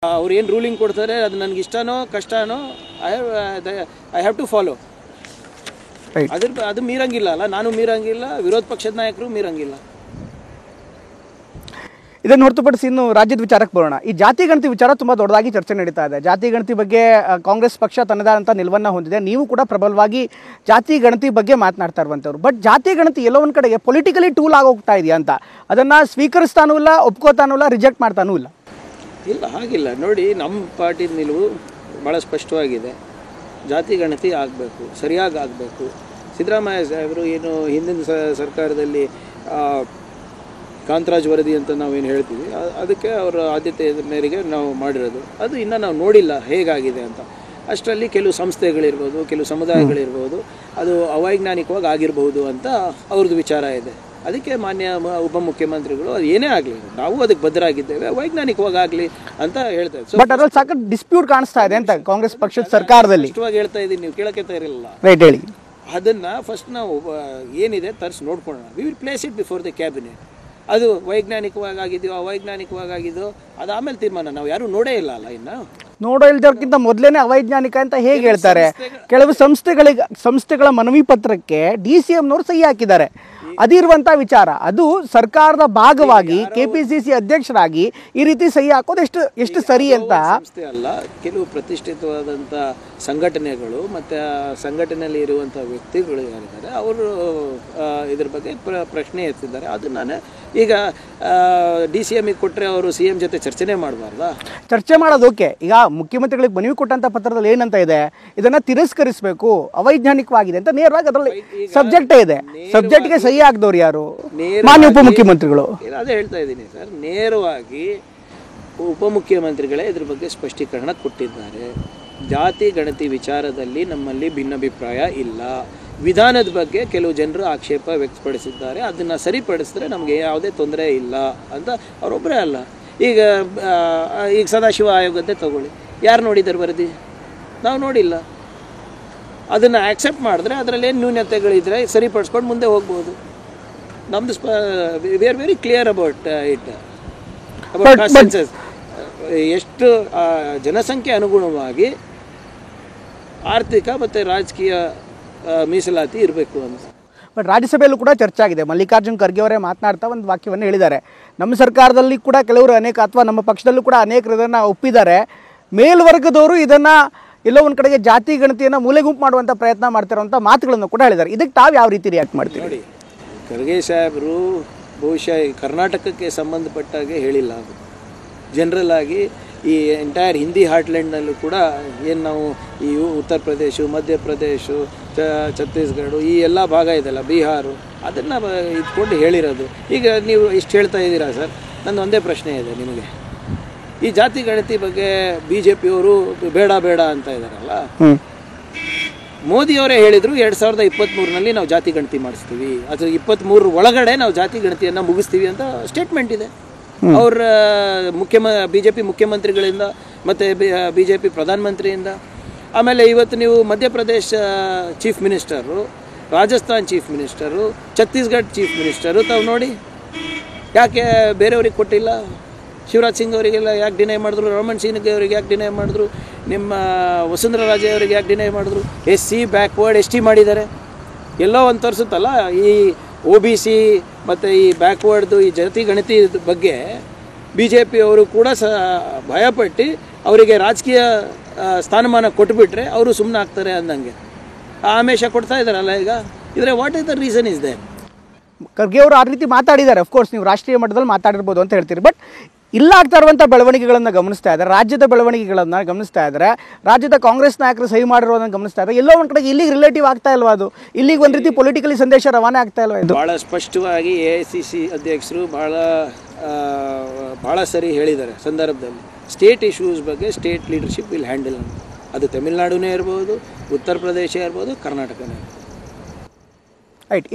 ಅವ್ರು ಏನು ರೂಲಿಂಗ್ ಕೊಡ್ತಾರೆ ಅದು ನನಗೆ ಇಷ್ಟನೋ ಕಷ್ಟನೋ ಐ ಹ್ಯಾವ್ ಟು ಫಾಲೋ. ಅದು ಮೀರಂಗಿಲ್ಲ ಅಲ್ಲ, ನಾನು ಮೀರಂಗಿಲ್ಲ, ವಿರೋಧ ಪಕ್ಷದ ನಾಯಕರು ಮೀರಂಗಿಲ್ಲ. ಇದನ್ನು ಹೊರತುಪಡಿಸಿ ಇನ್ನು ರಾಜ್ಯದ ವಿಚಾರಕ್ಕೆ ಬರೋಣ. ಈ ಜಾತಿ ಗಣತಿ ವಿಚಾರ ತುಂಬ ದೊಡ್ಡದಾಗಿ ಚರ್ಚೆ ನಡೀತಾ ಇದೆ. ಜಾತಿ ಗಣತಿ ಬಗ್ಗೆ ಕಾಂಗ್ರೆಸ್ ಪಕ್ಷ ತನ್ನದಾದಂಥ ನಿಲುವನ್ನು ಹೊಂದಿದೆ. ನೀವು ಕೂಡ ಪ್ರಬಲವಾಗಿ ಜಾತಿ ಗಣತಿ ಬಗ್ಗೆ ಮಾತನಾಡ್ತಾ ಇರುವಂಥವ್ರು. ಬಟ್ ಜಾತಿ ಗಣತಿ ಎಲ್ಲೋ ಒಂದು ಕಡೆಗೆ ಪೊಲಿಟಿಕಲಿ ಟೂಲ್ ಆಗೋಗ್ತಾ ಇದೆಯಾ ಅಂತ, ಅದನ್ನು ಸ್ವೀಕರಿಸ್ತಾನೂ ಇಲ್ಲ, ಒಪ್ಕೋತಾನೂ ಇಲ್ಲ, ರಿಜೆಕ್ಟ್ ಮಾಡ್ತಾನೂ ಇಲ್ಲ. ಇಲ್ಲ, ಹಾಗಿಲ್ಲ. ನೋಡಿ, ನಮ್ಮ ಪಾರ್ಟಿದ ನಿಲುವು ಭಾಳ ಸ್ಪಷ್ಟವಾಗಿದೆ. ಜಾತಿ ಗಣತಿ ಆಗಬೇಕು, ಸರಿಯಾಗಿ ಆಗಬೇಕು. ಸಿದ್ದರಾಮಯ್ಯ ಸಾಹೇಬರು ಏನು ಹಿಂದಿನ ಸರ್ಕಾರದಲ್ಲಿ ಕಾಂತರಾಜ್ ವರದಿ ಅಂತ ನಾವೇನು ಹೇಳ್ತೀವಿ, ಅದಕ್ಕೆ ಅವರ ಆದ್ಯತೆ ಮೇರೆಗೆ ನಾವು ಮಾಡಿರೋದು. ಅದು ಇನ್ನೂ ನಾವು ನೋಡಿಲ್ಲ ಹೇಗಾಗಿದೆ ಅಂತ. ಅಷ್ಟರಲ್ಲಿ ಕೆಲವು ಸಂಸ್ಥೆಗಳಿರ್ಬೋದು, ಕೆಲವು ಸಮುದಾಯಗಳಿರ್ಬೋದು, ಅದು ಅವೈಜ್ಞಾನಿಕವಾಗಿ ಆಗಿರ್ಬೋದು ಅಂತ ಅವ್ರದ್ದು ವಿಚಾರ ಇದೆ. ಅದಕ್ಕೆ ಮಾನ್ಯ ಉಪಮುಖ್ಯಮಂತ್ರಿಗಳು ಅದು ಏನೇ ಆಗಲಿ ನಾವು ಅದಕ್ಕೆ ಬದ್ಧರಾಗಿದ್ದೇವೆ, ವೈಜ್ಞಾನಿಕವಾಗಿ ಆಗಲಿ ಅಂತ ಹೇಳ್ತಾರೆ. ಬಟ್ ಅದ್ರಲ್ಲಿ ಸಾಕಷ್ಟು ಡಿಸ್ಪ್ಯೂಟ್ ಕಾಣಿಸ್ತಾ ಇದೆ ಅಂತ ಕಾಂಗ್ರೆಸ್ ಪಕ್ಷದ ಸರ್ಕಾರದಲ್ಲಿ. ಸ್ಪಷ್ಟವಾಗಿ ಹೇಳ್ತಾ ಇದ್ದೀನಿ, ನೀವು ಕೇಳಕ್ಕೆ ತಯಾರಿಲ್ಲ. ರೈಟ್, ಹೇಳಿ. ಅದನ್ನು ಫಸ್ಟ್ ನಾವು ಏನಿದೆ ತರಿಸಿ ನೋಡ್ಕೊಳ್ಳೋಣ. We will place it before the cabinet. ಅದು ವೈಜ್ಞಾನಿಕವಾಗಿ ಆಗಿದೆಯೋ ಅವೈಜ್ಞಾನಿಕವಾಗಿ ಆಗಿದೆಯೋ ಅದು ಆಮೇಲೆ ತೀರ್ಮಾನ. ನಾವು ಯಾರು ನೋಡೇ ಇಲ್ಲ ಅಲ್ಲ, ಇನ್ನು ನೋಡೋ ಇಲ್ದವ್ರಕ್ಕಿಂತ ಮೊದಲೇನೆ ಅವೈಜ್ಞಾನಿಕ ಅಂತ ಹೇಗೆ ಹೇಳ್ತಾರೆ? ಕೆಲವು ಸಂಸ್ಥೆಗಳ ಮನವಿ ಪತ್ರಕ್ಕೆ DCMನವರು ಸಹಿ ಹಾಕಿದ್ದಾರೆ. ಅದಿರುವಂಥ ವಿಚಾರ. ಅದು ಸರ್ಕಾರದ ಭಾಗವಾಗಿ KPCC ಅಧ್ಯಕ್ಷರಾಗಿ ಈ ರೀತಿ ಸಹಿ ಹಾಕೋದು ಎಷ್ಟು ಸರಿ ಅಂತ. ಸಂಸ್ಥೆ ಅಲ್ಲ, ಕೆಲವು ಪ್ರತಿಷ್ಠಿತವಾದಂಥ ಸಂಘಟನೆಗಳು ಮತ್ತು ಸಂಘಟನೆಯಲ್ಲಿ ಇರುವಂಥ ವ್ಯಕ್ತಿಗಳು ಯಾರಿದ್ದಾರೆ ಅವರು ಇದ್ರ ಬಗ್ಗೆ ಪ್ರಶ್ನೆ ಎತ್ತಿದ್ದಾರೆ. ಅದು ನಾನು ಈಗ DCMಗೆ ಕೊಟ್ಟರೆ ಅವರು CM ಜೊತೆ ಚರ್ಚೆನೇ ಮಾಡಬಾರ್ದಾ? ಚರ್ಚೆ ಮಾಡೋದು ಓಕೆ. ಈಗ ಮುಖ್ಯಮಂತ್ರಿಗಳಿಗೆ ಮನವಿ ಕೊಟ್ಟಂಥ ಪತ್ರದಲ್ಲಿ ಏನಂತ ಇದೆ, ಇದನ್ನು ತಿರಸ್ಕರಿಸಬೇಕು, ಅವೈಜ್ಞಾನಿಕವಾಗಿದೆ ಅಂತ ನೇರವಾಗಿ ಅದರಲ್ಲಿ ಸಬ್ಜೆಕ್ಟೇ ಇದೆ. ಸಬ್ಜೆಕ್ಟ್ಗೆ ಸಹಿ ಹಾಕಿದವ್ರು ಯಾರು? ಮಾನ್ಯ ಉಪಮುಖ್ಯಮಂತ್ರಿಗಳು. ಅದೇ ಹೇಳ್ತಾ ಇದ್ದೀನಿ ಸರ್, ನೇರವಾಗಿ ಉಪಮುಖ್ಯಮಂತ್ರಿಗಳೇ ಇದ್ರ ಬಗ್ಗೆ ಸ್ಪಷ್ಟೀಕರಣ ಕೊಟ್ಟಿದ್ದಾರೆ. ಜಾತಿ ಗಣತಿ ವಿಚಾರದಲ್ಲಿ ನಮ್ಮಲ್ಲಿ ಭಿನ್ನಾಭಿಪ್ರಾಯ ಇಲ್ಲ. ವಿಧಾನದ ಬಗ್ಗೆ ಕೆಲವು ಜನರು ಆಕ್ಷೇಪ ವ್ಯಕ್ತಪಡಿಸಿದ್ದಾರೆ. ಅದನ್ನು ಸರಿಪಡಿಸಿದ್ರೆ ನಮಗೆ ಯಾವುದೇ ತೊಂದರೆ ಇಲ್ಲ ಅಂತ ಅವರೊಬ್ಬರೇ ಅಲ್ಲ. ಈಗ ಸದಾಶಿವ ಆಯೋಗದ್ದೇ ತಗೊಳ್ಳಿ, ಯಾರು ನೋಡಿದ್ದಾರೆ ವರದಿ? ನಾವು ನೋಡಿಲ್ಲ. ಅದನ್ನು ಆಕ್ಸೆಪ್ಟ್ ಮಾಡಿದ್ರೆ ಅದರಲ್ಲಿ ಏನು ನ್ಯೂನತೆಗಳಿದ್ರೆ ಸರಿಪಡಿಸ್ಕೊಂಡು ಮುಂದೆ ಹೋಗ್ಬೋದು. ನಮ್ಮದು we are very clear about it, about consensus. ಎಷ್ಟು ಜನಸಂಖ್ಯೆ ಅನುಗುಣವಾಗಿ ಆರ್ಥಿಕ ಮತ್ತು ರಾಜಕೀಯ ಮೀಸಲಾತಿ ಇರಬೇಕು ಅಂತ. ಬಟ್ ರಾಜ್ಯಸಭೆಯಲ್ಲೂ ಕೂಡ ಚರ್ಚೆ ಆಗಿದೆ. ಮಲ್ಲಿಕಾರ್ಜುನ್ ಖರ್ಗೆ ಅವರೇ ಮಾತನಾಡ್ತಾ ಒಂದು ವಾಕ್ಯವನ್ನು ಹೇಳಿದ್ದಾರೆ. ನಮ್ಮ ಸರ್ಕಾರದಲ್ಲಿ ಕೂಡ ಕೆಲವರು ಅಥವಾ ನಮ್ಮ ಪಕ್ಷದಲ್ಲೂ ಕೂಡ ಅನೇಕರು ಇದನ್ನು ಒಪ್ಪಿದ್ದಾರೆ. ಮೇಲ್ವರ್ಗದವರು ಇದನ್ನು ಎಲ್ಲೋ ಒಂದು ಕಡೆಗೆ ಜಾತಿ ಗಣತಿಯನ್ನು ಮೂಲೆಗುಂಪು ಮಾಡುವಂಥ ಪ್ರಯತ್ನ ಮಾಡ್ತಿರೋಂಥ ಮಾತುಗಳನ್ನು ಕೂಡ ಹೇಳಿದ್ದಾರೆ. ಇದಕ್ಕೆ ತಾವು ಯಾವ ರೀತಿ ರಿಯಾಕ್ಟ್ ಮಾಡ್ತೀವಿ? ನೋಡಿ, ಖರ್ಗೆ ಸಾಹೇಬರು ಬಹುಶಃ ಕರ್ನಾಟಕಕ್ಕೆ ಸಂಬಂಧಪಟ್ಟಾಗೆ ಹೇಳಿಲ್ಲ. ಅದು ಜನರಲ್ ಆಗಿ ಈ ಎಂಟೈರ್ ಹಿಂದಿ ಹಾರ್ಟ್ಲ್ಯಾಂಡ್ನಲ್ಲೂ ಕೂಡ ಏನು ನಾವು ಈ ಉತ್ತರ ಪ್ರದೇಶ, ಮಧ್ಯಪ್ರದೇಶ, ಛತ್ತೀಸ್ಗಢ ಈ ಎಲ್ಲ ಭಾಗ ಇದೆಲ್ಲ, ಬಿಹಾರು, ಅದನ್ನು ಇಟ್ಕೊಂಡು ಹೇಳಿರೋದು. ಈಗ ನೀವು ಇಷ್ಟು ಹೇಳ್ತಾ ಇದ್ದೀರಾ ಸರ್, ನನ್ನ ಒಂದೇ ಪ್ರಶ್ನೆ ಇದೆ ನಿಮಗೆ. ಈ ಜಾತಿ ಗಣತಿ ಬಗ್ಗೆ BJPಯವರು ಬೇಡ ಅಂತ ಇದ್ದಾರಲ್ಲ, ಮೋದಿಯವರೇ ಹೇಳಿದರು 2023ನಲ್ಲಿ ನಾವು ಜಾತಿ ಗಣತಿ ಮಾಡಿಸ್ತೀವಿ, ಅದು 23 ಒಳಗಡೆ ನಾವು ಜಾತಿ ಗಣತಿಯನ್ನು ಮುಗಿಸ್ತೀವಿ ಅಂತ ಸ್ಟೇಟ್ಮೆಂಟ್ ಇದೆ ಅವ್ರ BJP ಮುಖ್ಯಮಂತ್ರಿಗಳಿಂದ ಮತ್ತು BJP ಪ್ರಧಾನಮಂತ್ರಿಯಿಂದ. ಆಮೇಲೆ ಇವತ್ತು ನೀವು Madhya Pradesh chief minister, Rajasthan chief minister, Chhattisgarh chief minister ತಾವು ನೋಡಿ. ಯಾಕೆ ಬೇರೆಯವ್ರಿಗೆ ಕೊಟ್ಟಿಲ್ಲ? ಶಿವರಾಜ್ ಸಿಂಗ್ ಅವರಿಗೆಲ್ಲ ಯಾಕೆ ಡಿನೈ ಮಾಡಿದ್ರು? ರಮಣ್ ಸಿಂಗ್ ಅವರಿಗೆ ಯಾಕೆ ಡಿನೈ ಮಾಡಿದ್ರು? ನಿಮ್ಮ ವಸುಂಧರಾ ರಾಜೆ ಅವರಿಗೆ ಯಾಕೆ ಡಿನೈ ಮಾಡಿದ್ರು? SC ಬ್ಯಾಕ್ವರ್ಡ್ ST ಮಾಡಿದ್ದಾರೆ. ಎಲ್ಲೋ ಒಂದು ತೋರಿಸುತ್ತಲ್ಲ, ಈ OBC ಮತ್ತು ಈ ಬ್ಯಾಕ್ವರ್ಡ್ದು ಈ ಜಾತಿ ಗಣತಿ ಬಗ್ಗೆ BJPಯವರು ಕೂಡ ಭಯಪಟ್ಟು ಅವರಿಗೆ ರಾಜಕೀಯ ಸ್ಥಾನಮಾನ ಕೊಟ್ಟುಬಿಟ್ರೆ ಅವರು ಸುಮ್ಮನೆ ಆಗ್ತಾರೆ ಅಂದಂಗೆ ಆಮೇಶ ಕೊಡ್ತಾ ಇದ್ದಾರಲ್ಲ ಈಗ. ಇದ್ರೆ what is the reason is there? Kharge ಅವರು ಆ ರೀತಿ ಮಾತಾಡಿದ್ದಾರೆ. ಅಫ್ಕೋರ್ಸ್ ನೀವು ರಾಷ್ಟ್ರೀಯ ಮಟ್ಟದಲ್ಲಿ ಮಾತಾಡಿರ್ಬೋದು ಅಂತ ಹೇಳ್ತೀರಿ. ಬಟ್ ಇಲ್ಲ ಆಗ್ತಾ ಇರುವಂಥ ಬೆಳವಣಿಗೆಗಳನ್ನು ಗಮನಿಸ್ತಾ ಇದ್ದಾರೆ, ರಾಜ್ಯದ ಬೆಳವಣಿಗೆಗಳನ್ನು ಗಮನಿಸ್ತಾ ಇದ್ದಾರೆ, ರಾಜ್ಯದ ಕಾಂಗ್ರೆಸ್ ನಾಯಕರು ಸಹಿ ಮಾಡಿರೋದನ್ನು ಗಮನಿಸ್ತಾ ಇದ್ದಾರೆ. ಎಲ್ಲೋ ಒಂದು ಕಡೆಗೆ ಇಲ್ಲಿಗೆ ರಿಲೇಟಿವ್ ಆಗ್ತಾ ಇಲ್ವಾ? ಅದು ಇಲ್ಲಿಗೆ ಒಂದು ರೀತಿ ಪೊಲಿಟಿಕಲಿ ಸಂದೇಶ ರವಾನೆ ಆಗ್ತಾ ಇಲ್ವಾ? ಇದು ಭಾಳ ಸ್ಪಷ್ಟವಾಗಿ AICC ಅಧ್ಯಕ್ಷರು ಭಾಳ ಸರಿ ಹೇಳಿದ್ದಾರೆ ಸಂದರ್ಭದಲ್ಲಿ. ಸ್ಟೇಟ್ ಇಶ್ಯೂಸ್ ಬಗ್ಗೆ ಸ್ಟೇಟ್ ಲೀಡರ್ಶಿಪ್ ವಿಲ್ ಹ್ಯಾಂಡಲ್ ಅಂತ. ಅದು ತಮಿಳುನಾಡುನೇ ಇರ್ಬೋದು, ಉತ್ತರ ಪ್ರದೇಶ ಇರ್ಬೋದು, ಕರ್ನಾಟಕನೇ ಇರ್ಬೋದು. ರೈಟ್.